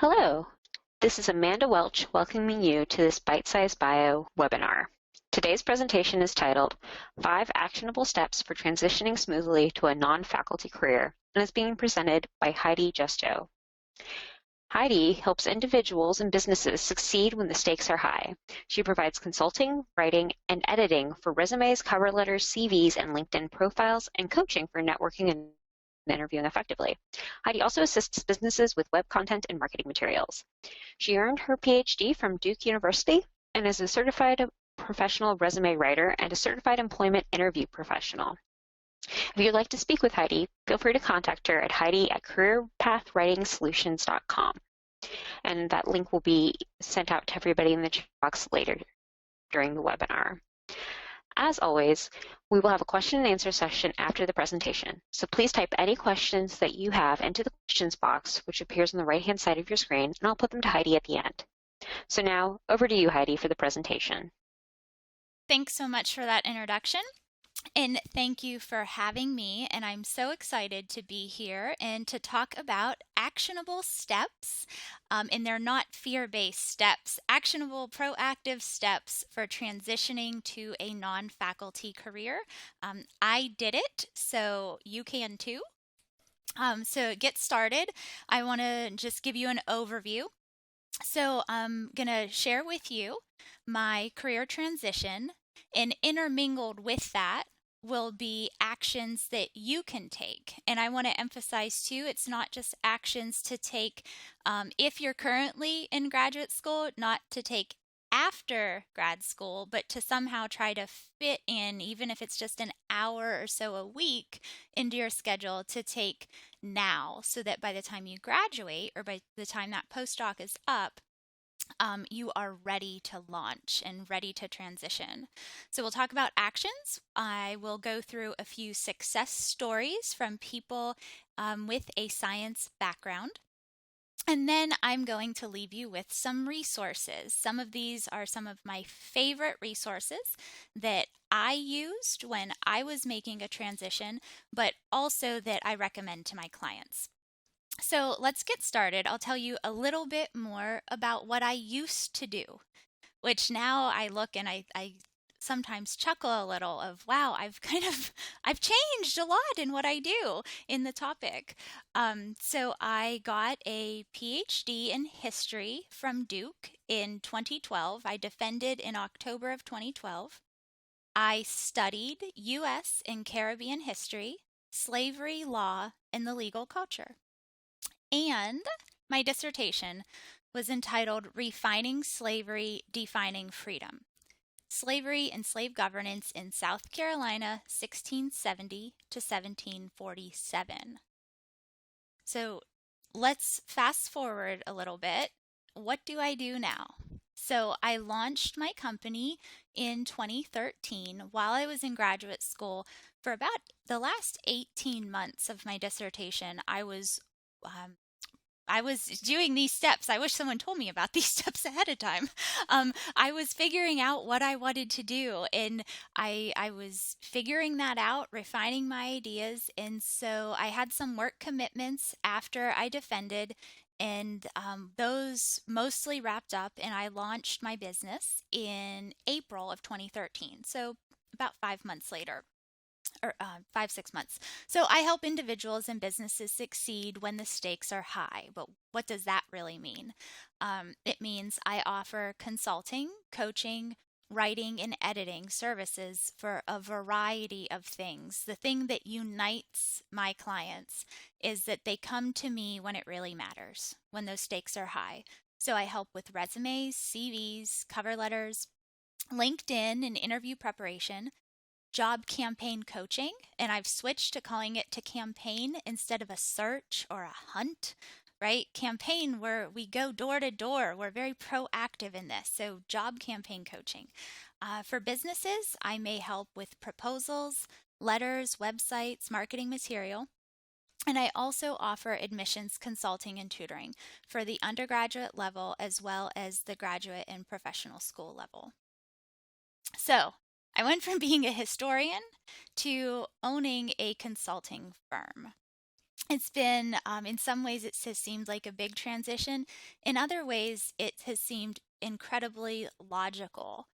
Hello, this is Amanda Welch welcoming you to this Bite-Sized Bio webinar. Today's presentation is titled 5 Actionable Steps for Transitioning Smoothly to a Non-Faculty Career and is being presented by Heidi Giusto. Heidi helps individuals and businesses succeed when the stakes are high. She provides consulting, writing, and editing for resumes, cover letters, CVs, and LinkedIn profiles, and coaching for networking and interviewing effectively. Heidi also assists businesses with web content and marketing materials. She earned her Ph.D. from Duke University and is a certified professional resume writer and a certified employment interview professional. If you'd like to speak with Heidi, feel free to contact her at heidi@careerpathwritingsolutions.com. And that link will be sent out to everybody in the chat box later during the webinar. As always, we will have a question and answer session after the presentation. So please type any questions that you have into the questions box, which appears on the right-hand side of your screen, and I'll put them to Heidi at the end. So now, over to you, Heidi, for the presentation. Thanks so much for that introduction. And thank you for having me. And I'm so excited to be here and to talk about actionable steps. And they're not fear-based steps, actionable, proactive steps for transitioning to a non-faculty career. I did it, so you can too. So get started. I want to just give you an overview. So I'm going to share with you my career transition, and intermingled with that will be actions that you can take. And I want to emphasize too, it's not just actions to take if you're currently in graduate school, not to take after grad school, but to somehow try to fit in, even if it's just an hour or so a week, into your schedule to take now, so that by the time you graduate or by the time that postdoc is up, you are ready to launch and ready to transition. So we'll talk about actions. I will go through a few success stories from people with a science background. And then I'm going to leave you with some resources. Some of these are some of my favorite resources that I used when I was making a transition, but also that I recommend to my clients. So let's get started. I'll tell you a little bit more about what I used to do, which now I look and I sometimes chuckle a little of, wow, I've changed a lot in what I do in the topic. So I got a Ph.D. in history from Duke in 2012. I defended in October of 2012. I studied U.S. and Caribbean history, slavery law, and the legal culture. And my dissertation was entitled Refining Slavery, Defining Freedom. Slavery and Slave Governance in South Carolina, 1670 to 1747. So let's fast forward a little bit. What do I do now? So I launched my company in 2013 while I was in graduate school. For about the last 18 months of my dissertation, I was doing these steps. I wish someone told me about these steps ahead of time. I was figuring out what I wanted to do, and I was figuring that out, refining my ideas, and so I had some work commitments after I defended, and those mostly wrapped up, and I launched my business in April of 2013, so about 5 months later. Or 5, 6 months. So I help individuals and businesses succeed when the stakes are high. But what does that really mean? It means I offer consulting, coaching, writing, and editing services for a variety of things. The thing that unites my clients is that they come to me when it really matters, when those stakes are high. So I help with resumes, CVs, cover letters, LinkedIn, and interview preparation, job campaign coaching, and I've switched to calling it to campaign instead of a search or a hunt, right? Campaign, where we go door to door. We're very proactive in this. So job campaign coaching. For businesses, I may help with proposals, letters, websites, marketing material. And I also offer admissions consulting and tutoring for the undergraduate level as well as the graduate and professional school level. So I went from being a historian to owning a consulting firm. It's been, in some ways, it has seemed like a big transition. In other ways, it has seemed incredibly logical.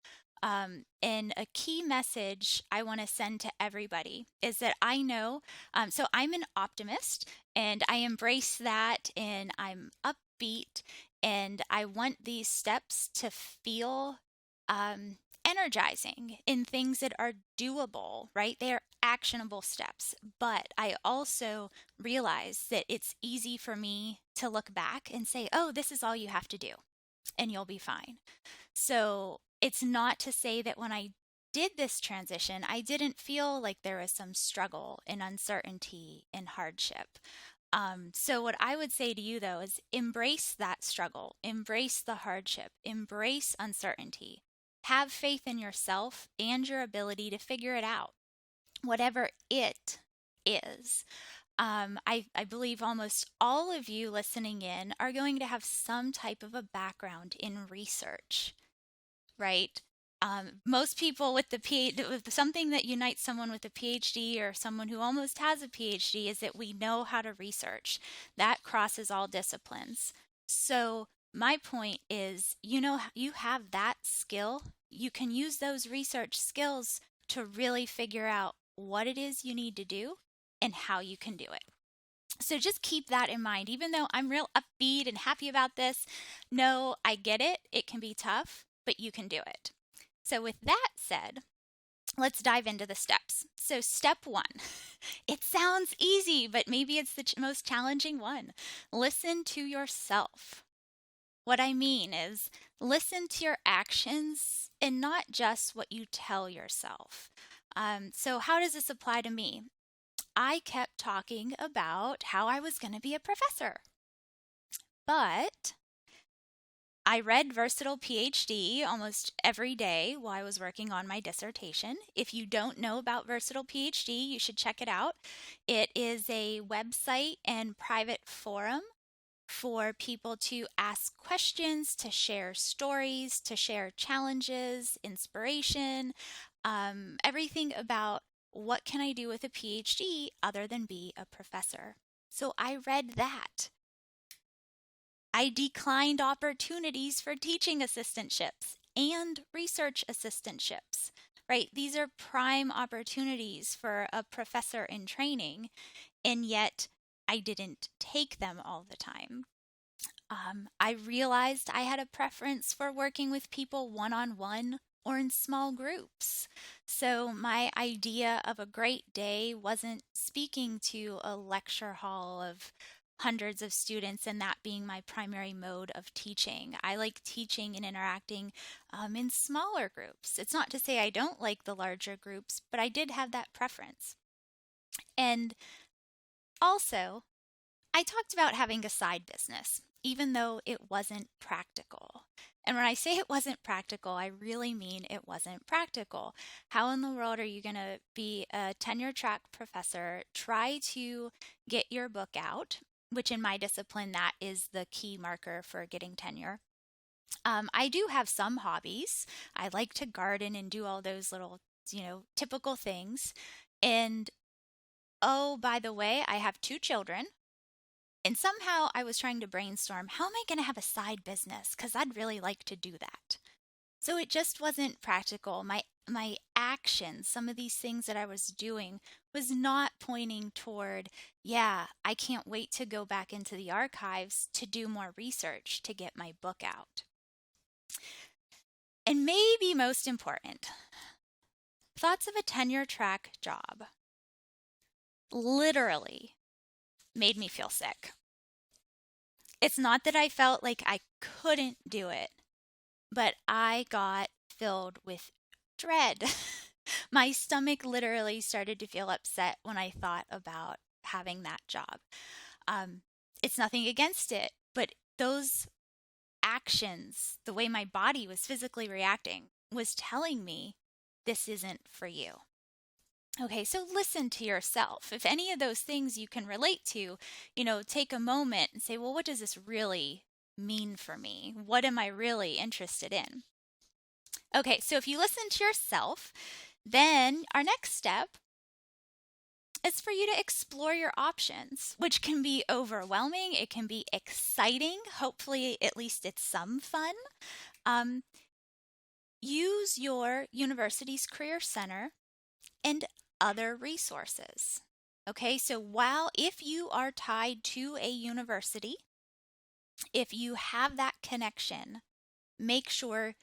And a key message I want to send to everybody is that I know, so I'm an optimist and I embrace that and I'm upbeat and I want these steps to feel energizing in things that are doable, right? They are actionable steps. But I also realize that it's easy for me to look back and say, oh, this is all you have to do and you'll be fine. So it's not to say that when I did this transition, I didn't feel like there was some struggle and uncertainty and hardship. So what I would say to you though is embrace that struggle, embrace the hardship, embrace uncertainty. Have faith in yourself and your ability to figure it out, whatever it is. I believe almost all of you listening in are going to have some type of a background in research, right? Most people with the PhD, something that unites someone with a PhD or someone who almost has a PhD is that we know how to research. That crosses all disciplines. So my point is, you have that skill. You can use those research skills to really figure out what it is you need to do and how you can do it. So just keep that in mind. Even though I'm real upbeat and happy about this, no, I get it. It can be tough, but you can do it. So with that said, let's dive into the steps. So step 1, it sounds easy, but maybe it's the most challenging one. Listen to yourself. What I mean is listen to your actions and not just what you tell yourself. So how does this apply to me? I kept talking about how I was going to be a professor. But I read Versatile Ph.D. almost every day while I was working on my dissertation. If you don't know about Versatile Ph.D., you should check it out. It is a website and private forum for people to ask questions, to share stories, to share challenges, inspiration, everything about what can I do with a PhD other than be a professor. So I read that. I declined opportunities for teaching assistantships and research assistantships, right? These are prime opportunities for a professor in training, and yet I didn't take them all the time. I realized I had a preference for working with people one-on-one or in small groups. So my idea of a great day wasn't speaking to a lecture hall of hundreds of students and that being my primary mode of teaching. I like teaching and interacting in smaller groups. It's not to say I don't like the larger groups, but I did have that preference. And also, I talked about having a side business, even though it wasn't practical. And when I say it wasn't practical, I really mean it wasn't practical. How in the world are you going to be a tenure-track professor, try to get your book out, which in my discipline, that is the key marker for getting tenure. I do have some hobbies. I like to garden and do all those little, typical things. And oh, by the way, I have 2 children. And somehow I was trying to brainstorm, how am I going to have a side business? Because I'd really like to do that. So it just wasn't practical. My actions, some of these things that I was doing, was not pointing toward, yeah, I can't wait to go back into the archives to do more research to get my book out. And maybe most important, thoughts of a tenure-track job literally made me feel sick. It's not that I felt like I couldn't do it, but I got filled with dread. My stomach literally started to feel upset when I thought about having that job. It's nothing against it, but those actions, the way my body was physically reacting, was telling me this isn't for you. Okay, so listen to yourself. If any of those things you can relate to, take a moment and say, well, what does this really mean for me? What am I really interested in? Okay, so if you listen to yourself, then our next step is for you to explore your options, which can be overwhelming. It can be exciting. Hopefully, at least it's some fun. Um, Use your university's Career Center and other resources. Okay, so if you are tied to a university, if you have that connection, make sure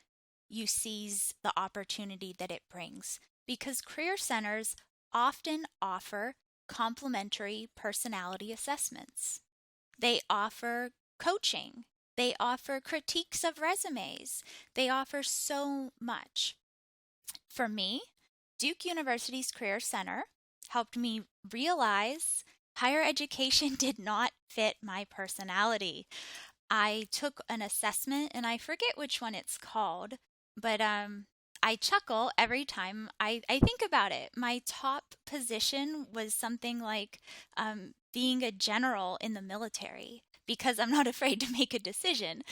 you seize the opportunity that it brings, because career centers often offer complimentary personality assessments. They offer coaching. They offer critiques of resumes. They offer so much. For me, Duke University's Career Center helped me realize higher education did not fit my personality. I took an assessment, and I forget which one it's called, but I chuckle every time I think about it. My top position was something like being a general in the military, because I'm not afraid to make a decision.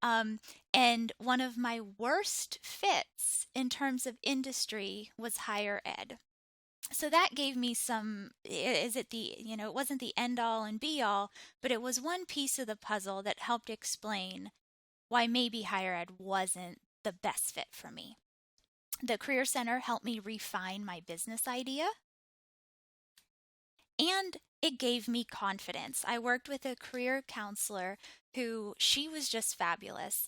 And one of my worst fits in terms of industry was higher ed. So that gave me some, it wasn't the end all and be all, but it was one piece of the puzzle that helped explain why maybe higher ed wasn't the best fit for me. The Career Center helped me refine my business idea, and it gave me confidence. I worked with a career counselor she was just fabulous.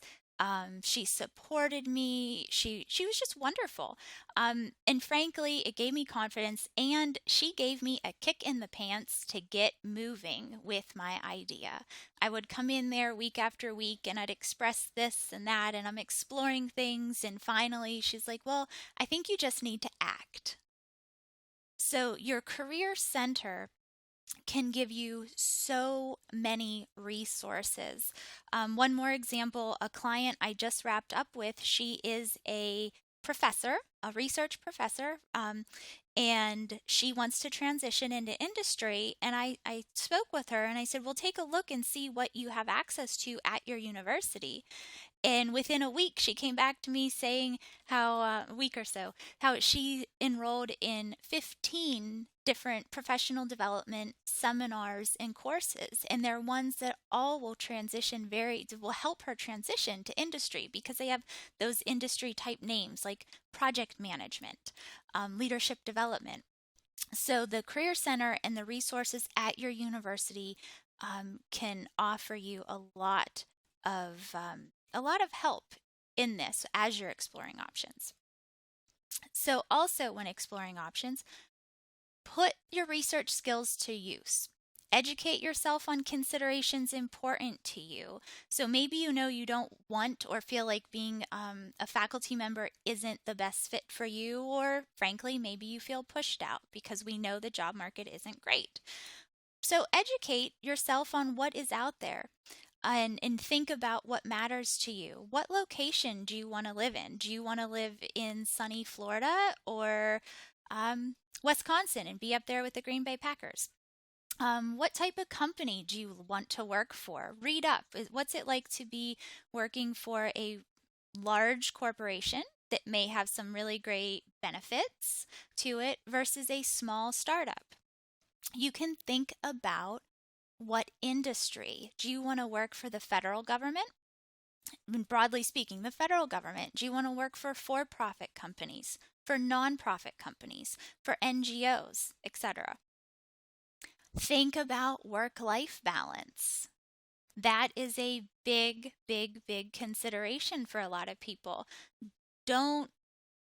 She supported me. She was just wonderful. And frankly, it gave me confidence, and she gave me a kick in the pants to get moving with my idea. I would come in there week after week, and I'd express this and that, and I'm exploring things. And finally, she's like, well, I think you just need to act. So your career center can give you so many resources. One more example, a client I just wrapped up with, she is a professor, a research professor, and she wants to transition into industry. And I spoke with her and I said, well, take a look and see what you have access to at your university. And within a week, she came back to me saying a week or so, how she enrolled in 15 different professional development seminars and courses. And they're ones that all will will help her transition to industry, because they have those industry type names like project management, leadership development. So the Career Center and the resources at your university can offer you a lot of help in this as you're exploring options. So also, when exploring options, put your research skills to use. Educate yourself on considerations important to you. So maybe you don't want or feel like being a faculty member isn't the best fit for you, or frankly, maybe you feel pushed out because we know the job market isn't great. So educate yourself on what is out there. And think about what matters to you. What location do you want to live in? Do you want to live in sunny Florida or Wisconsin and be up there with the Green Bay Packers? What type of company do you want to work for? Read up. What's it like to be working for a large corporation that may have some really great benefits to it versus a small startup? You can think about what industry. Do you want to work for the federal government? Broadly speaking, the federal government. Do you want to work for for-profit companies, for nonprofit companies, for NGOs, etc.? Think about work-life balance. That is a big, big, big consideration for a lot of people. Don't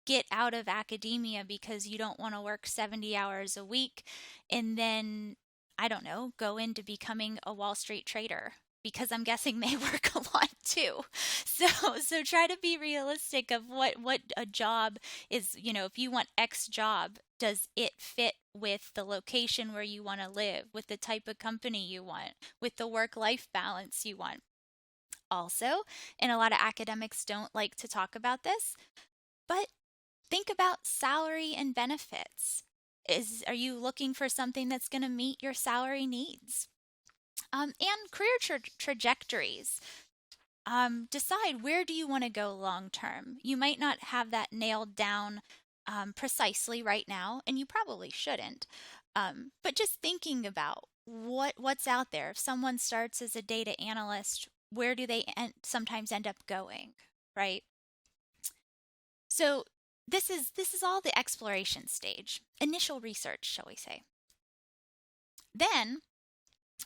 get out of academia because you don't want to work 70 hours a week and then, I don't know, go into becoming a Wall Street trader, because I'm guessing they work a lot too. So try to be realistic of what a job is. If you want X job, does it fit with the location where you want to live, with the type of company you want, with the work-life balance you want? Also, and a lot of academics don't like to talk about this, but think about salary and benefits. Are you looking for something that's going to meet your salary needs? And career trajectories. Decide, where do you want to go long term? You might not have that nailed down precisely right now, and you probably shouldn't. But just thinking about what's out there. If someone starts as a data analyst, where do they sometimes end up going, right? So this is all the exploration stage, initial research, shall we say. Then,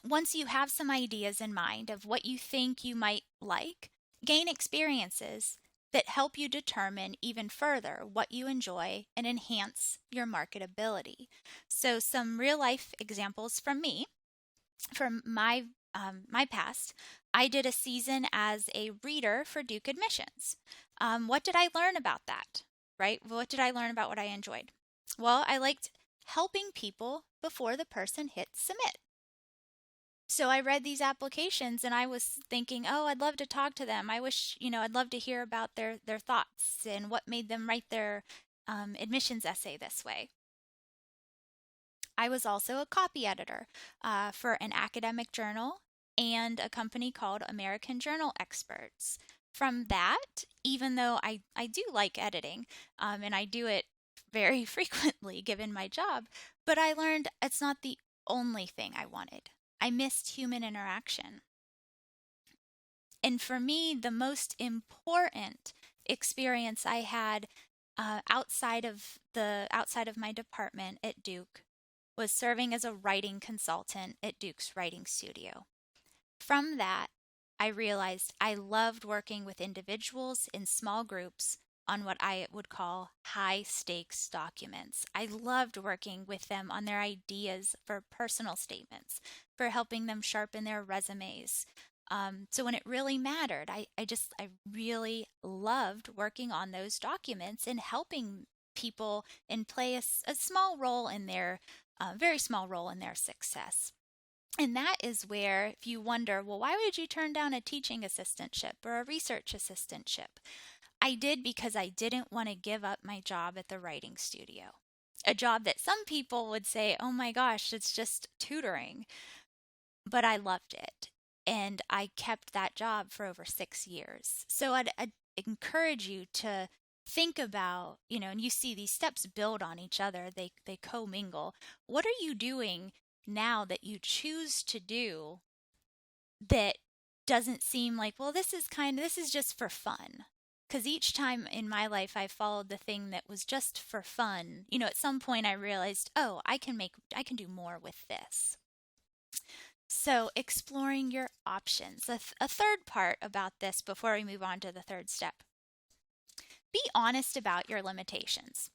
once you have some ideas in mind of what you think you might like, gain experiences that help you determine even further what you enjoy and enhance your marketability. So some real life examples from me, from my past. I did a season as a reader for Duke Admissions. What did I learn about that? Right? What did I learn about what I enjoyed? Well, I liked helping people before the person hit submit. So I read these applications and I was thinking, oh, I'd love to talk to them. I wish, I'd love to hear about their thoughts and what made them write their admissions essay this way. I was also a copy editor for an academic journal and a company called American Journal Experts. From that, even though I do like editing and I do it very frequently given my job, but I learned it's not the only thing I wanted. I missed human interaction. And for me, the most important experience I had outside of my department at Duke was serving as a writing consultant at Duke's writing studio. From that, I realized I loved working with individuals in small groups on what I would call high stakes documents. I loved working with them on their ideas for personal statements, for helping them sharpen their resumes. So when it really mattered, I really loved working on those documents and helping people and play a small role in their, very small role in their success. And that is where, if you wonder, well, why would you turn down a teaching assistantship or a research assistantship? I did because I didn't want to give up my job at the writing studio. A job that some people would say, oh my gosh, it's just tutoring. But I loved it. And I kept that job for over 6 years. So I'd encourage you to think about, and you see these steps build on each other, they commingle. What are you doing now that you choose to do that doesn't seem like, well, this is just for fun? Because each time in my life I followed the thing that was just for fun, at some point I realized, oh, I can do more with this. So exploring your options. A third part about this before we move on to the third step. Be honest about your limitations.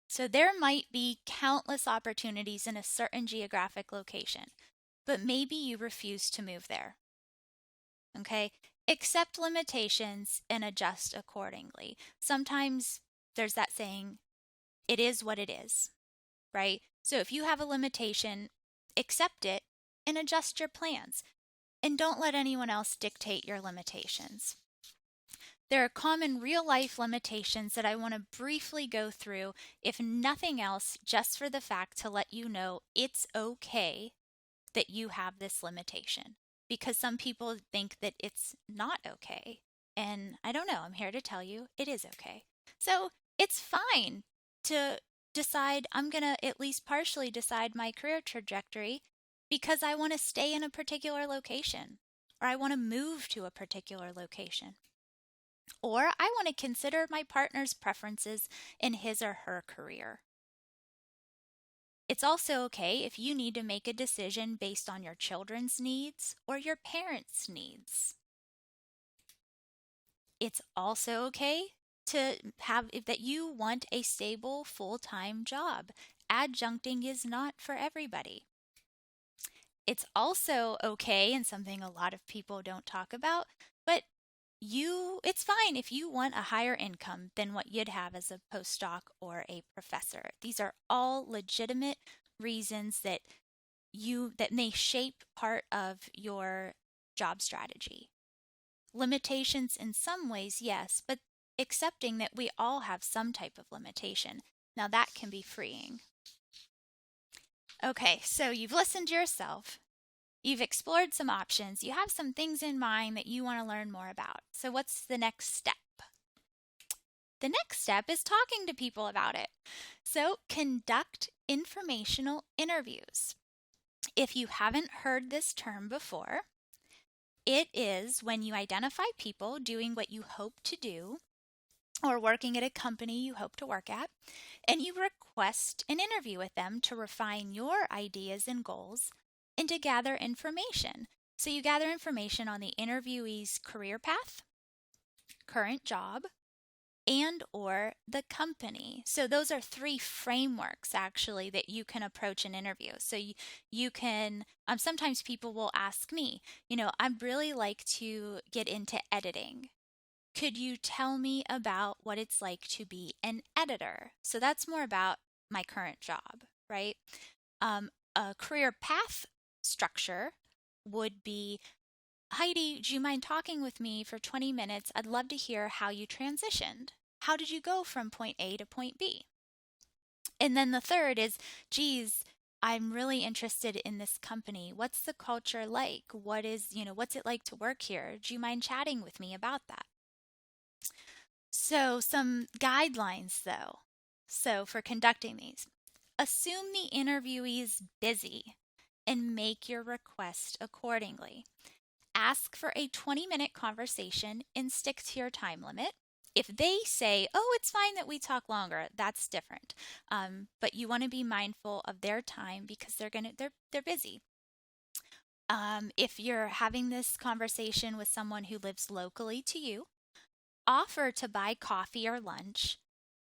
So there might be countless opportunities in a certain geographic location, but maybe you refuse to move there. Okay? Accept limitations and adjust accordingly. Sometimes there's that saying, it is what it is, right? So if you have a limitation, accept it and adjust your plans. And don't let anyone else dictate your limitations. There are common real-life limitations that I want to briefly go through, if nothing else, just for the fact to let you know it's okay that you have this limitation. Because some people think that it's not okay. And I don't know, I'm here to tell you it is okay. So it's fine to decide, I'm going to at least partially decide my career trajectory because I want to stay in a particular location, or I want to move to a particular location. Or I want to consider my partner's preferences in his or her career. It's also okay if you need to make a decision based on your children's needs or your parents' needs. It's also okay to have that you want a stable full-time job. Adjuncting is not for everybody. It's also okay, and something a lot of people don't talk about, but it's fine if you want a higher income than what you'd have as a postdoc or a professor. These are all legitimate reasons that may shape part of your job strategy. Limitations in some ways, yes, but accepting that we all have some type of limitation. Now that can be freeing. Okay, so you've listened to yourself. You've explored some options. You have some things in mind that you want to learn more about. So what's the next step? The next step is talking to people about it. So conduct informational interviews. If you haven't heard this term before, it is when you identify people doing what you hope to do or working at a company you hope to work at, and you request an interview with them to refine your ideas and goals and to gather information. So you gather information on the interviewee's career path, current job, and or the company. So those are three frameworks actually that you can approach an interview. So you can, sometimes people will ask me, I'd really like to get into editing. Could you tell me about what it's like to be an editor? So that's more about my current job, right? A career path structure would be, Heidi, do you mind talking with me for 20 minutes? I'd love to hear how you transitioned. How did you go from point A to point B? And then the third is, geez, I'm really interested in this company. What's the culture like? What's it like to work here? Do you mind chatting with me about that? So some guidelines though. So for conducting these, assume the interviewee is busy and make your request accordingly. Ask for a 20-minute conversation and stick to your time limit. If they say, oh, it's fine that we talk longer, that's different. But you want to be mindful of their time because they're busy. If you're having this conversation with someone who lives locally to you, offer to buy coffee or lunch,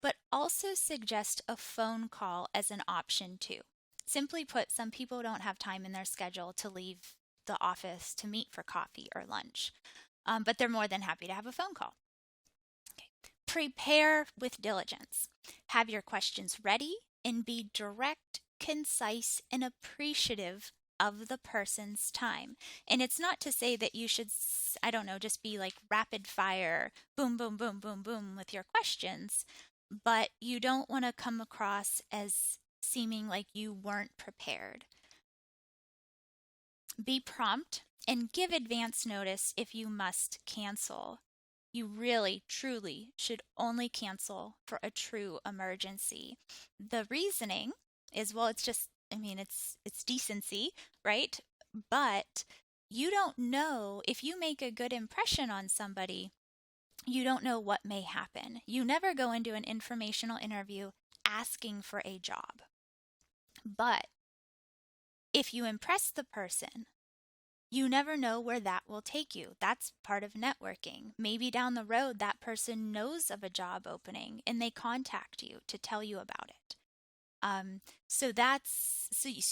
but also suggest a phone call as an option too. Simply put, some people don't have time in their schedule to leave the office to meet for coffee or lunch, but they're more than happy to have a phone call. Okay. Prepare with diligence. Have your questions ready and be direct, concise, and appreciative of the person's time. And it's not to say that you should, just be like rapid fire, boom, boom, boom, boom, boom with your questions, but you don't want to come across as seeming like you weren't prepared. Be prompt and give advance notice if you must cancel. You really, truly should only cancel for a true emergency. The reasoning is, well, it's just, it's decency, right? But you don't know, if you make a good impression on somebody, you don't know what may happen. You never go into an informational interview asking for a job. But if you impress the person, you never know where that will take you. That's part of networking. Maybe down the road, that person knows of a job opening and they contact you to tell you about it. So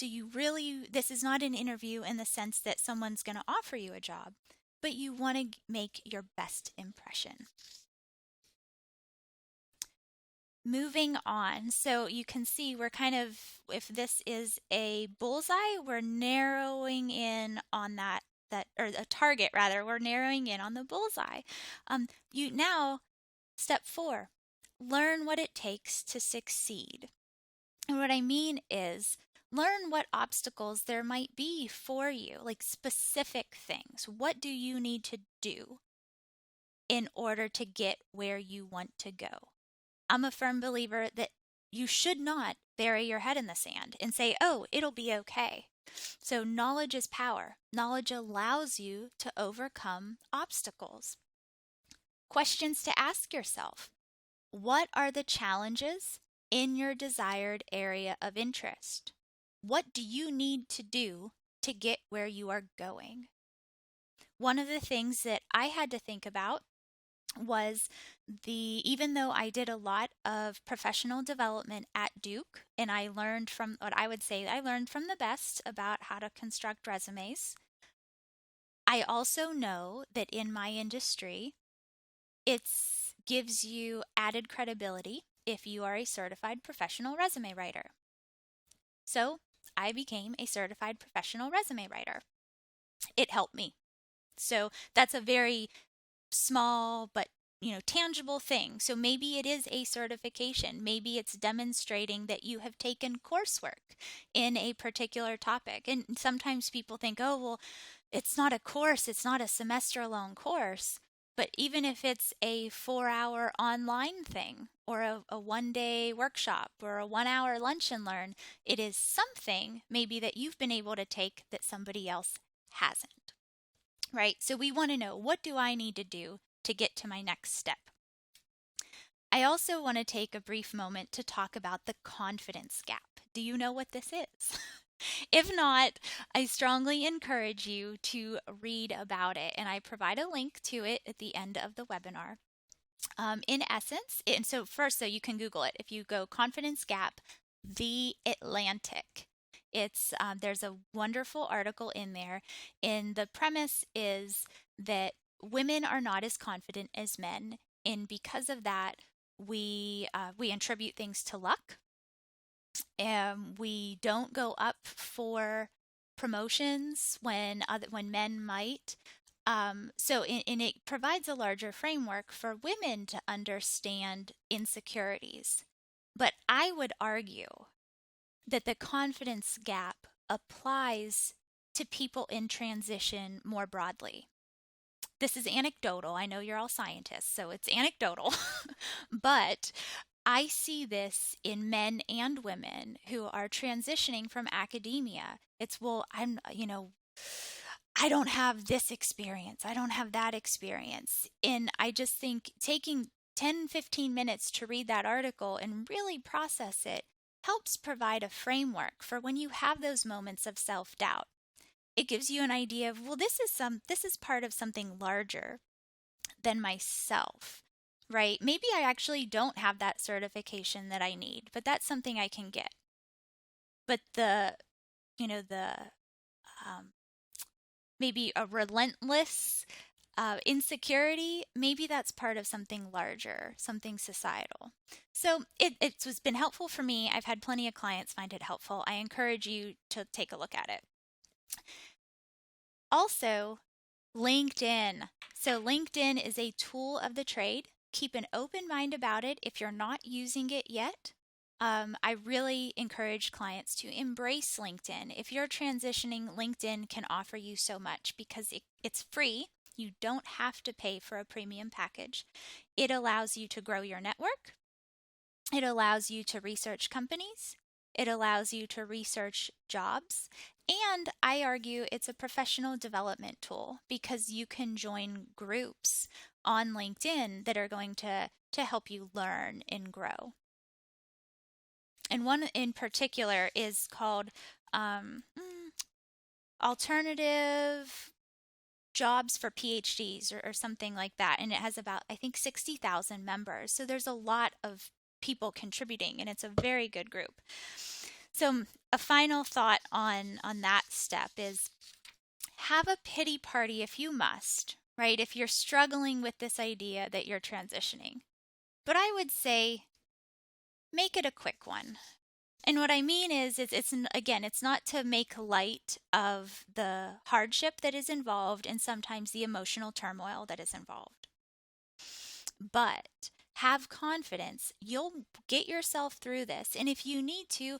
you really, this is not an interview in the sense that someone's going to offer you a job, but you want to make your best impression. Moving on, so you can see we're kind of, if this is a bullseye, we're narrowing in on that, or a target rather, we're narrowing in on the bullseye. Step 4, learn what it takes to succeed. And what I mean is, learn what obstacles there might be for you, like specific things. What do you need to do in order to get where you want to go? I'm a firm believer that you should not bury your head in the sand and say, oh, it'll be okay. So knowledge is power. Knowledge allows you to overcome obstacles. Questions to ask yourself. What are the challenges in your desired area of interest? What do you need to do to get where you are going? One of the things that I had to think about was even though I did a lot of professional development at Duke, and I learned from the best about how to construct resumes, I also know that in my industry, it gives you added credibility if you are a certified professional resume writer. So I became a certified professional resume writer. It helped me. So that's a very small but tangible thing. So maybe it is a certification. Maybe it's demonstrating that you have taken coursework in a particular topic. And sometimes people think, oh, well, it's not a course. It's not a semester-long course. But even if it's a 4-hour online thing or a one-day workshop or a 1-hour lunch and learn, it is something maybe that you've been able to take that somebody else hasn't, right? So we want to know, what do I need to do to get to my next step? I also want to take a brief moment to talk about the confidence gap. Do you know what this is? If not, I strongly encourage you to read about it, and I provide a link to it at the end of the webinar. In essence, and so first, so you can Google it. If you go confidence gap, The Atlantic, there's a wonderful article in there, and the premise is that women are not as confident as men, and because of that, we attribute things to luck. We don't go up for promotions when men might. And it provides a larger framework for women to understand insecurities. But I would argue that the confidence gap applies to people in transition more broadly. This is anecdotal. I know you're all scientists, so it's anecdotal. But I see this in men and women who are transitioning from academia. It's, well, I don't have this experience. I don't have that experience. And I just think taking 10, 15 minutes to read that article and really process it helps provide a framework for when you have those moments of self-doubt. It gives you an idea of, well, this is part of something larger than myself, right? Maybe I actually don't have that certification that I need, but that's something I can get. But maybe a relentless insecurity, maybe that's part of something larger, something societal. So it's been helpful for me. I've had plenty of clients find it helpful. I encourage you to take a look at it. Also, LinkedIn. So LinkedIn is a tool of the trade. Keep an open mind about it if you're not using it yet. I really encourage clients to embrace LinkedIn. If you're transitioning, LinkedIn can offer you so much because it's free. You don't have to pay for a premium package. It allows you to grow your network. It allows you to research companies. It allows you to research jobs. And I argue it's a professional development tool because you can join groups on LinkedIn that are going to help you learn and grow. And one in particular is called Alternative Jobs for PhDs or something like that. And it has about, I think, 60,000 members. So there's a lot of people contributing, and it's a very good group. So a final thought on that step is, have a pity party if you must, right? If you're struggling with this idea that you're transitioning. But I would say, make it a quick one. And what I mean is, it's not to make light of the hardship that is involved and sometimes the emotional turmoil that is involved. But have confidence. You'll get yourself through this. And if you need to,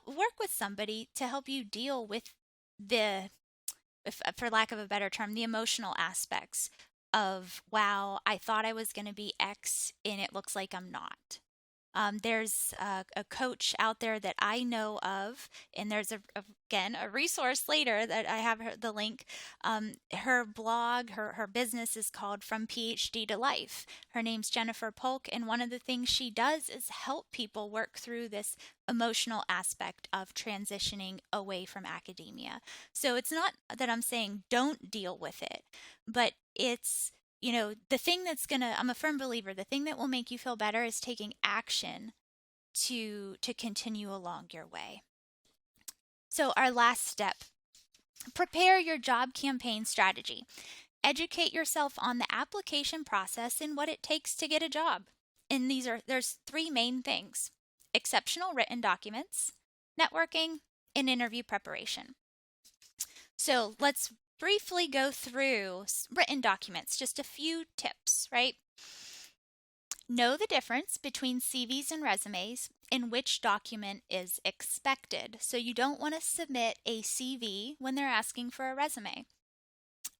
work with somebody to help you deal with for lack of a better term, the emotional aspects of, wow, I thought I was going to be X and it looks like I'm not. There's a coach out there that I know of, and there's again a resource later that I have the link. Her blog, her business is called From Ph.D. to Life. Her name's Jennifer Polk, and one of the things she does is help people work through this emotional aspect of transitioning away from academia. So it's not that I'm saying don't deal with it, but it's, the thing I'm a firm believer, the thing that will make you feel better is taking action to continue along your way. So our last step, prepare your job campaign strategy. Educate yourself on the application process and what it takes to get a job. And there's three main things: exceptional written documents, networking, and interview preparation. So let's briefly go through written documents, just a few tips, right? Know the difference between CVs and resumes and which document is expected. So you don't want to submit a CV when they're asking for a resume.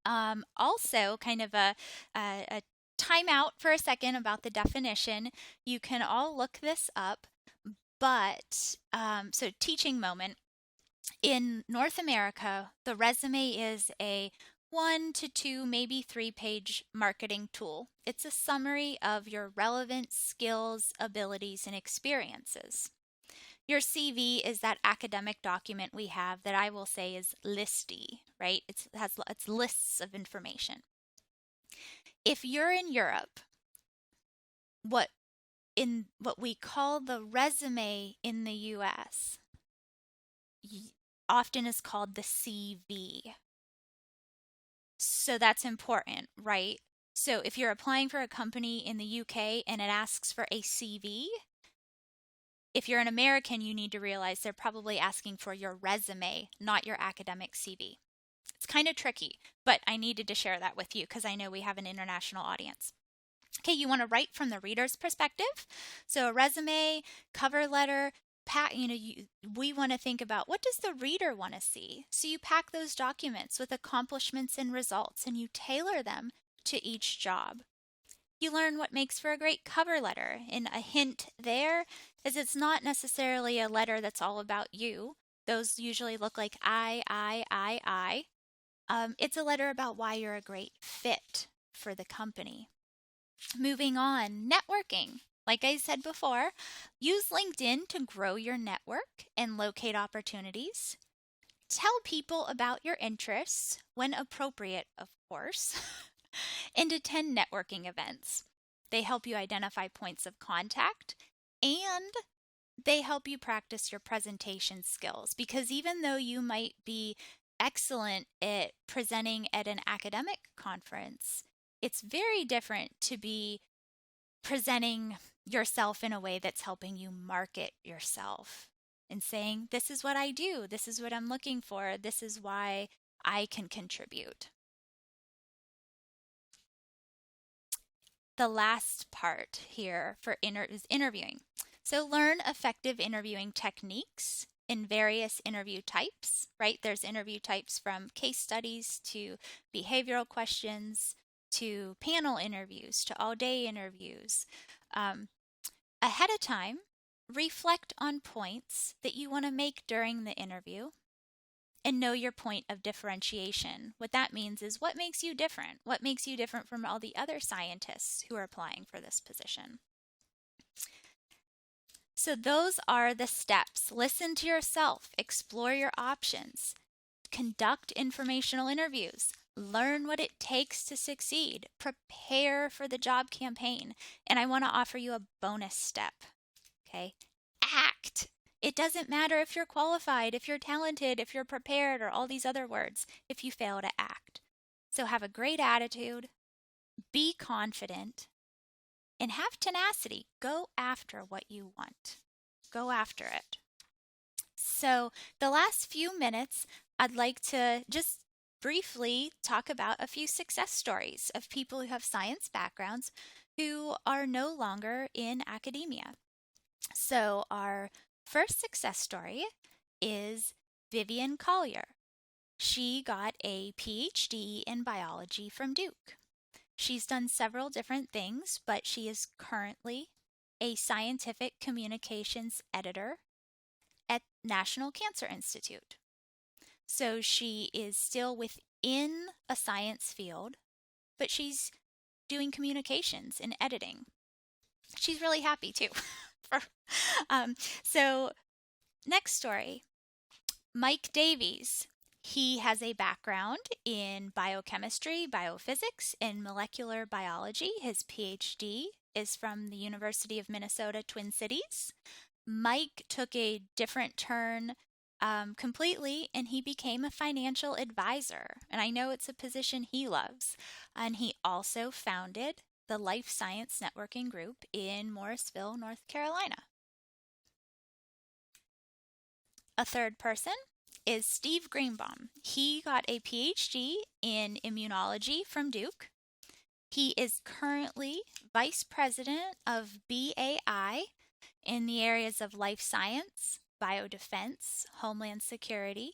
Also, kind of a time out for a second about the definition. You can all look this up, but so teaching moment. In North America, the resume is a 1 to 2, maybe 3-page marketing tool. It's a summary of your relevant skills, abilities, and experiences. Your CV is that academic document we have that I will say is listy, right? It's lists of information. If you're in Europe, what we call the resume in the US often is called the CV. So that's important, right? So if you're applying for a company in the UK and it asks for a CV, if you're an American, you need to realize they're probably asking for your resume, not your academic CV. It's kind of tricky, but I needed to share that with you because I know we have an international audience. Okay, you want to write from the reader's perspective. So a resume, cover letter, we want to think about what does the reader want to see. So you pack those documents with accomplishments and results, and you tailor them to each job. You learn what makes for a great cover letter, and a hint there is it's not necessarily a letter that's all about you. Those usually look like I. It's a letter about why you're a great fit for the company. Moving on, networking. Like I said before, use LinkedIn to grow your network and locate opportunities. Tell people about your interests, when appropriate, of course, and attend networking events. They help you identify points of contact, and they help you practice your presentation skills, because even though you might be excellent at presenting at an academic conference, it's very different to be presenting yourself in a way that's helping you market yourself and saying, this is what I do, this is what I'm looking for, this is why I can contribute. The last part here for is interviewing. So learn effective interviewing techniques in various interview types, right? There's interview types from case studies to behavioral questions to panel interviews to all-day interviews. Ahead of time, reflect on points that you want to make during the interview and know your point of differentiation. What that means is what makes you different? What makes you different from all the other scientists who are applying for this position? So those are the steps. Listen to yourself, explore your options, conduct informational interviews, learn what it takes to succeed, prepare for the job campaign. And I want to offer you a bonus step, okay? Act. It doesn't matter if you're qualified, if you're talented, if you're prepared, or all these other words, if you fail to act. So have a great attitude, be confident, and have tenacity. Go after what you want. Go after it. So the last few minutes, I'd like to just briefly talk about a few success stories of people who have science backgrounds who are no longer in academia. So our first success story is Vivian Collier. She got a Ph.D. in biology from Duke. She's done several different things, but she is currently a scientific communications editor at National Cancer Institute. So she is still within a science field, but she's doing communications and editing. She's really happy too. So next story, Mike Davies. He has a background in biochemistry, biophysics, and molecular biology. His PhD is from the University of Minnesota, Twin Cities. Mike took a different turn completely, and he became a financial advisor. And I know it's a position he loves. And he also founded the Life Science Networking Group in Morrisville, North Carolina. A third person is Steve Greenbaum. He got a PhD in immunology from Duke. He is currently Vice President of BAI in the areas of life science, biodefense, homeland security.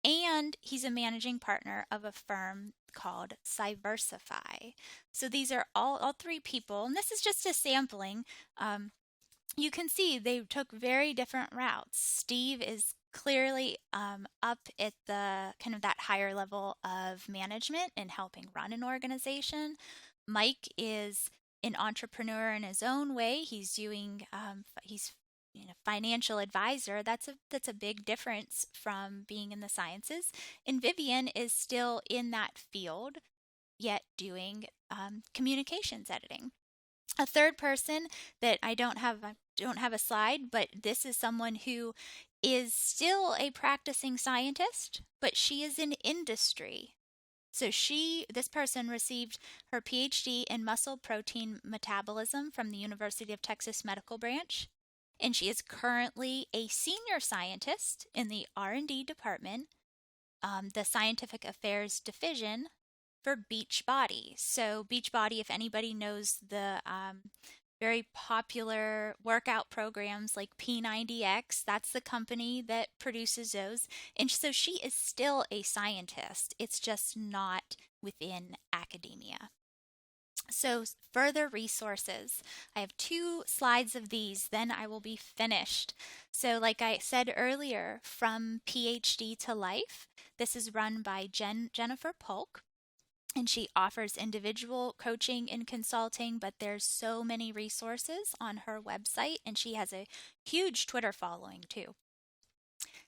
and he's a managing partner of a firm called Cyversify. So these are all three people, and this is just a sampling. You can see they took very different routes. Steve is clearly up at the kind of that higher level of management and helping run an organization. Mike is an entrepreneur in his own way. He's doing he's financial advisor. That's a big difference from being in the sciences. And Vivian is still in that field, yet doing communications editing. A third person that I don't have a slide, but this is someone who is still a practicing scientist, but she is in industry. So this person received her Ph.D. in muscle protein metabolism from the University of Texas Medical Branch, and she is currently a senior scientist in the R&D department, the Scientific Affairs Division for Beachbody. So Beachbody, if anybody knows the very popular workout programs like P90X, that's the company that produces those. And so she is still a scientist. It's just not within academia. So further resources. I have 2 slides of these, then I will be finished. So like I said earlier, From PhD to Life. This is run by Jennifer Polk, and she offers individual coaching and consulting, but there's so many resources on her website, and she has a huge Twitter following too.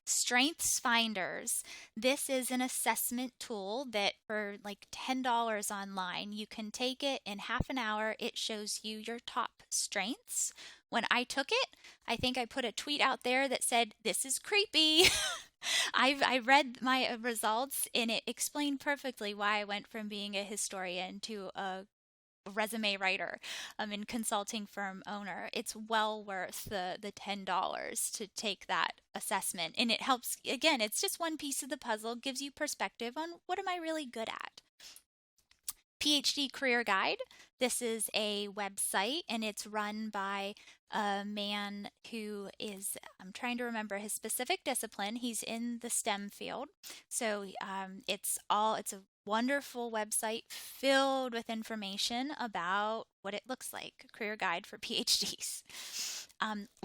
Strengths Finders. This is an assessment tool that for like $10 online, you can take it in half an hour. It shows you your top strengths. When I took it, I think I put a tweet out there that said, "This is creepy." I read my results, and it explained perfectly why I went from being a historian to a resume writer and consulting firm owner. It's well worth the $10 to take that assessment. And it helps, again, it's just one piece of the puzzle, gives you perspective on what am I really good at. PhD Career Guide. This is a website, and it's run by a man who is, I'm trying to remember his specific discipline. He's in the STEM field. So it's a wonderful website filled with information about what it looks like, a career guide for PhDs.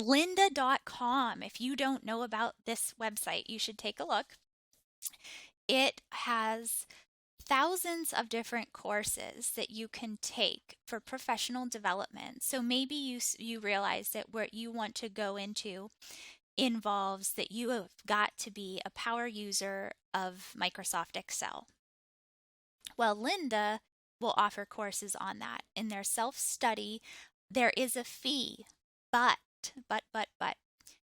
Lynda.com. If you don't know about this website, you should take a look. It has thousands of different courses that you can take for professional development. So maybe you realize that what you want to go into involves that you have got to be a power user of Microsoft Excel. Well, Lynda will offer courses on that. In their self-study, there is a fee, but,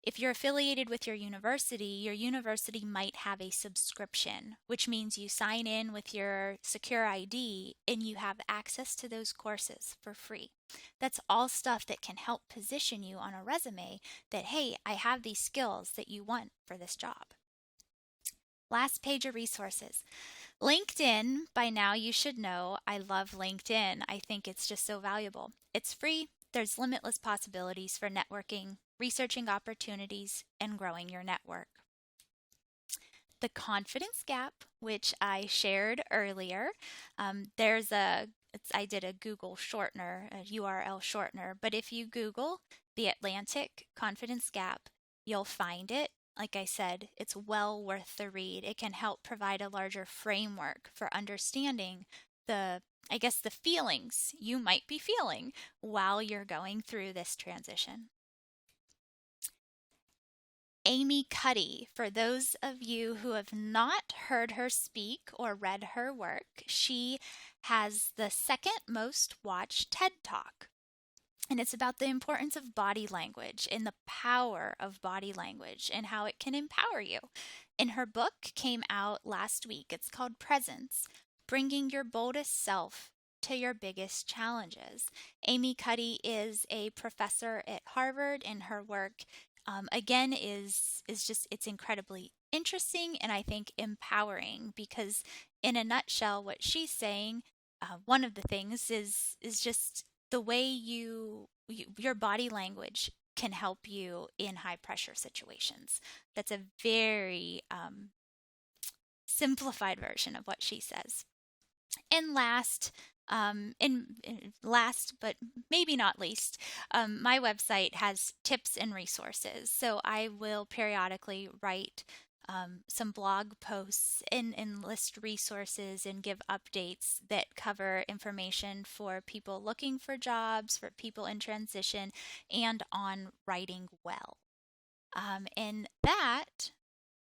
if you're affiliated with your university might have a subscription, which means you sign in with your secure ID and you have access to those courses for free. That's all stuff that can help position you on a resume that, hey, I have these skills that you want for this job. Last page of resources. LinkedIn, by now you should know, I love LinkedIn. I think it's just so valuable. It's free. There's limitless possibilities for networking, researching opportunities, and growing your network. The confidence gap, which I shared earlier, I did a Google shortener, a URL shortener, but if you Google the Atlantic confidence gap, you'll find it. Like I said, it's well worth the read. It can help provide a larger framework for understanding the feelings you might be feeling while you're going through this transition. Amy Cuddy, for those of you who have not heard her speak or read her work, she has the second most watched TED Talk. And it's about the importance of body language and the power of body language and how it can empower you. And her book came out last week. It's called Presence, Bringing Your Boldest Self to Your Biggest Challenges. Amy Cuddy is a professor at Harvard, and her work, again, is just, it's incredibly interesting and I think empowering, because in a nutshell, what she's saying, one of the things is just the way your body language can help you in high pressure situations. That's a very simplified version of what she says. And last, last but maybe not least, my website has tips and resources. So I will periodically write some blog posts and list resources and give updates that cover information for people looking for jobs, for people in transition, and on writing well. And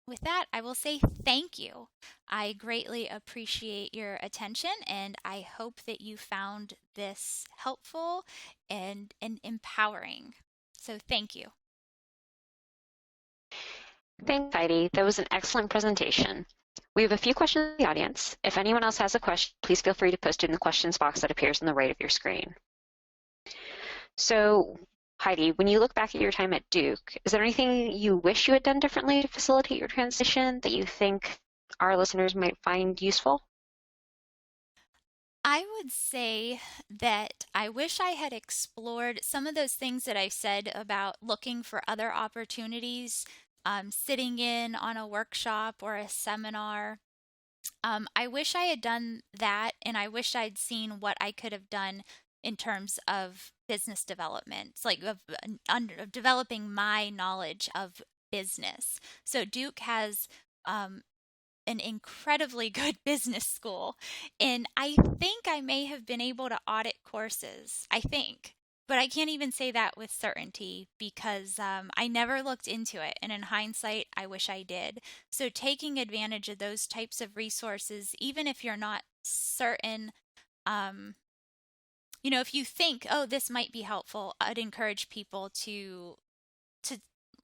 with that, I will say thank you. I greatly appreciate your attention, and I hope that you found this helpful and empowering. So thank you. Thanks, Heidi. That was an excellent presentation. We have a few questions in the audience. If anyone else has a question, please feel free to post it in the questions box that appears on the right of your screen. So, Heidi, when you look back at your time at Duke, is there anything you wish you had done differently to facilitate your transition that you think our listeners might find useful? I would say that I wish I had explored some of those things that I said about looking for other opportunities, sitting in on a workshop or a seminar. I wish I had done that, and I wish I'd seen what I could have done in terms of business development, it's like of developing my knowledge of business. So Duke has an incredibly good business school, and I think I may have been able to audit courses. I think. But I can't even say that with certainty because I never looked into it. And in hindsight, I wish I did. So taking advantage of those types of resources, even if you're not certain, if you think, oh, this might be helpful, I'd encourage people to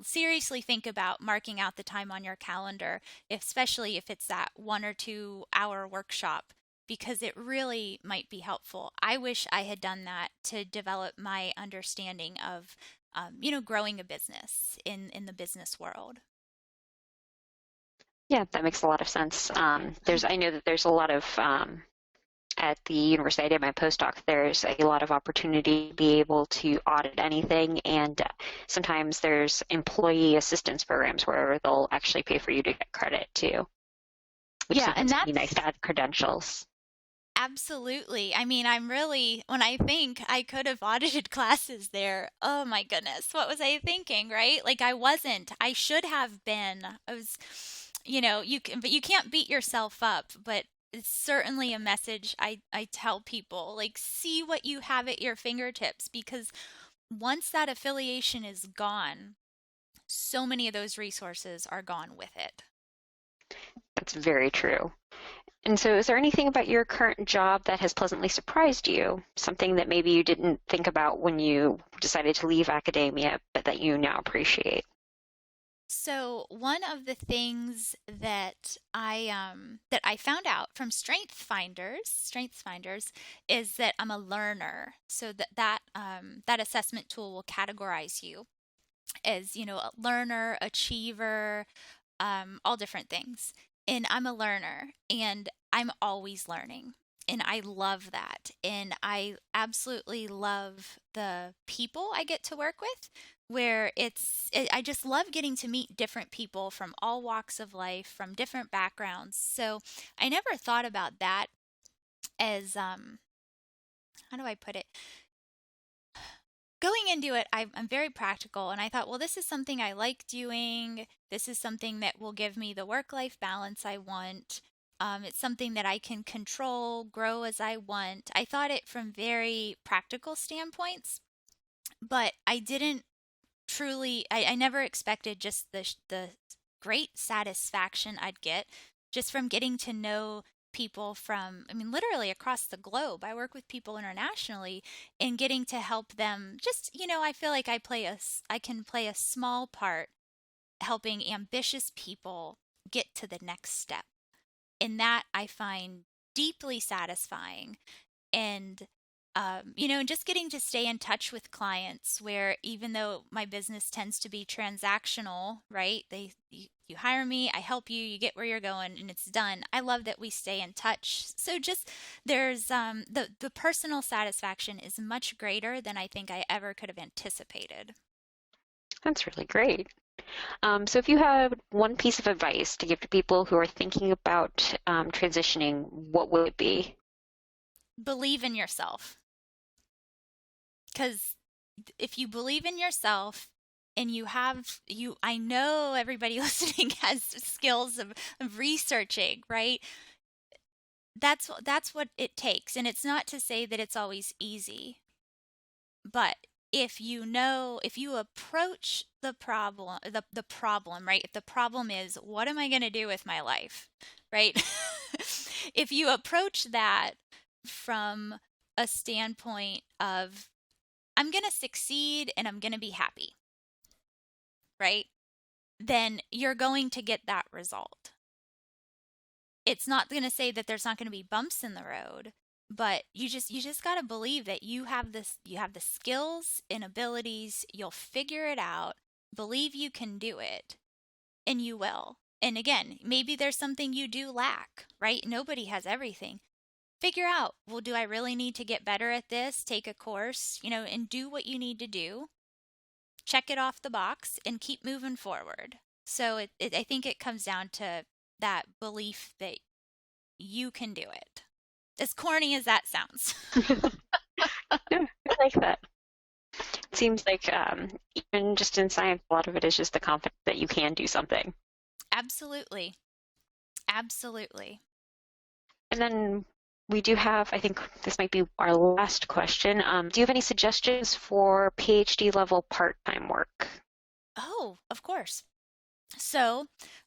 seriously think about marking out the time on your calendar, especially if it's that 1 or 2 hour workshop, because it really might be helpful. I wish I had done that to develop my understanding of, growing a business in the business world. Yeah, that makes a lot of sense. I know that there's a lot of at the university I did my postdoc, there's a lot of opportunity to be able to audit anything, and sometimes there's employee assistance programs where they'll actually pay for you to get credit too. Yeah, and that's nice to add credentials. Absolutely. I mean, when I think I could have audited classes there, oh my goodness, what was I thinking, right? Like I should have been. But you can't beat yourself up, but it's certainly a message I tell people, like, see what you have at your fingertips, because once that affiliation is gone, so many of those resources are gone with it. That's very true. And so is there anything about your current job that has pleasantly surprised you? Something that maybe you didn't think about when you decided to leave academia, but that you now appreciate? So one of the things that I found out from Strengths Finders, is that I'm a learner. So that assessment tool will categorize you as a learner, achiever, all different things. And I'm a learner, and I'm always learning. And I love that. And I absolutely love the people I get to work with, where I just love getting to meet different people from all walks of life, from different backgrounds. So I never thought about that as, how do I put it? Going into it, I'm very practical, and I thought, well, this is something I like doing. This is something that will give me the work-life balance I want. It's something that I can control, grow as I want. I thought it from very practical standpoints, but I didn't I never expected just the great satisfaction I'd get just from getting to know people from, I mean, literally across the globe. I work with people internationally, and getting to help them just, I feel like I can play a small part helping ambitious people get to the next step. And that I find deeply satisfying. And just getting to stay in touch with clients, where even though my business tends to be transactional, right? You hire me, I help you, you get where you're going, and it's done. I love that we stay in touch. So just there's the personal satisfaction is much greater than I think I ever could have anticipated. That's really great. So if you had one piece of advice to give to people who are thinking about transitioning, what would it be? Believe in yourself. Because if you believe in yourself and I know everybody listening has skills of researching, right? That's what it takes. And it's not to say that it's always easy, but if you approach the problem, right? If the problem is, what am I going to do with my life, right? If you approach that from a standpoint of, I'm going to succeed and I'm going to be happy, right? Then you're going to get that result. It's not going to say that there's not going to be bumps in the road, but you just got to believe that you have the skills and abilities, you'll figure it out, believe you can do it, and you will. And again, maybe there's something you do lack, right? Nobody has everything. Figure out, well, do I really need to get better at this? Take a course, and do what you need to do. Check it off the box and keep moving forward. So I think it comes down to that belief that you can do it. As corny as that sounds. No, I like that. It seems like even just in science, a lot of it is just the confidence that you can do something. Absolutely. Absolutely. And then we do have, I think this might be our last question. Do you have any suggestions for PhD level part-time work? Oh, of course. So,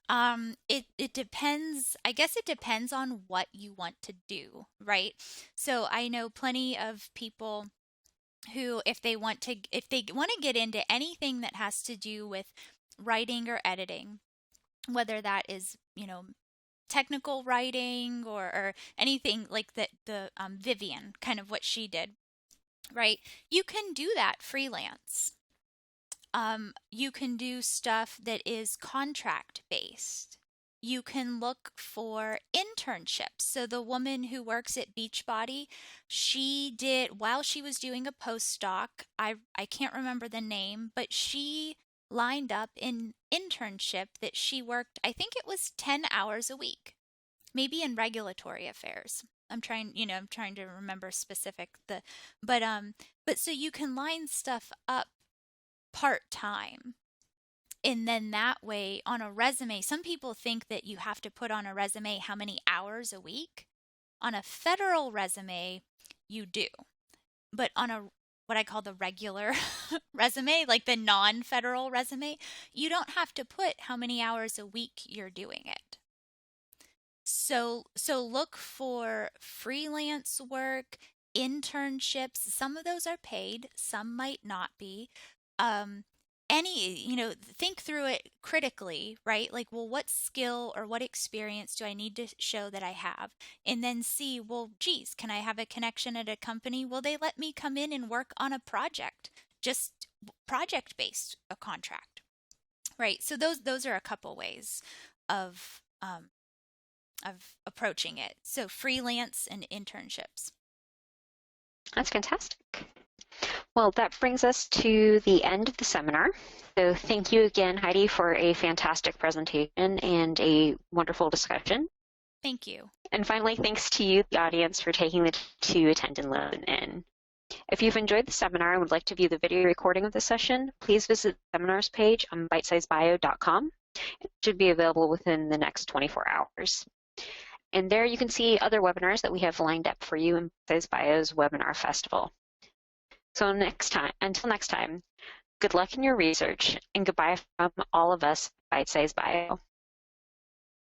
it depends. I guess it depends on what you want to do, right? So I know plenty of people who, if they want to get into anything that has to do with writing or editing, whether that is, technical writing or anything like that, the Vivian, kind of what she did, right? You can do that freelance. You can do stuff that is contract based. You can look for internships. So the woman who works at Beachbody, she did, while she was doing a postdoc, I can't remember the name, but she lined up an internship that she worked, I think it was 10 hours a week, maybe in regulatory affairs. I'm trying to remember specific but so you can line stuff up part-time. And then that way on a resume, some people think that you have to put on a resume how many hours a week. On a federal resume, you do. But on a what I call the regular resume, like the non-federal resume, you don't have to put how many hours a week you're doing it. So look for freelance work, internships. Some of those are paid, some might not be. Um, think through it critically, right? Like, well, what skill or what experience do I need to show that I have? And then see, well, geez, can I have a connection at a company? Will they let me come in and work on a project, just project based a contract, right? So those are a couple ways of um, of approaching it. So freelance and internships. That's fantastic. Well, that brings us to the end of the seminar. So thank you again, Heidi, for a fantastic presentation and a wonderful discussion. Thank you. And finally, thanks to you, the audience, for taking the time to attend and listen in. If you've enjoyed the seminar and would like to view the video recording of the session, please visit the seminars page on bitesizebio.com. It should be available within the next 24 hours. And there you can see other webinars that we have lined up for you in Bite Size Bio's Webinar Festival. So until next time, good luck in your research and goodbye from all of us at Bite Size Bio.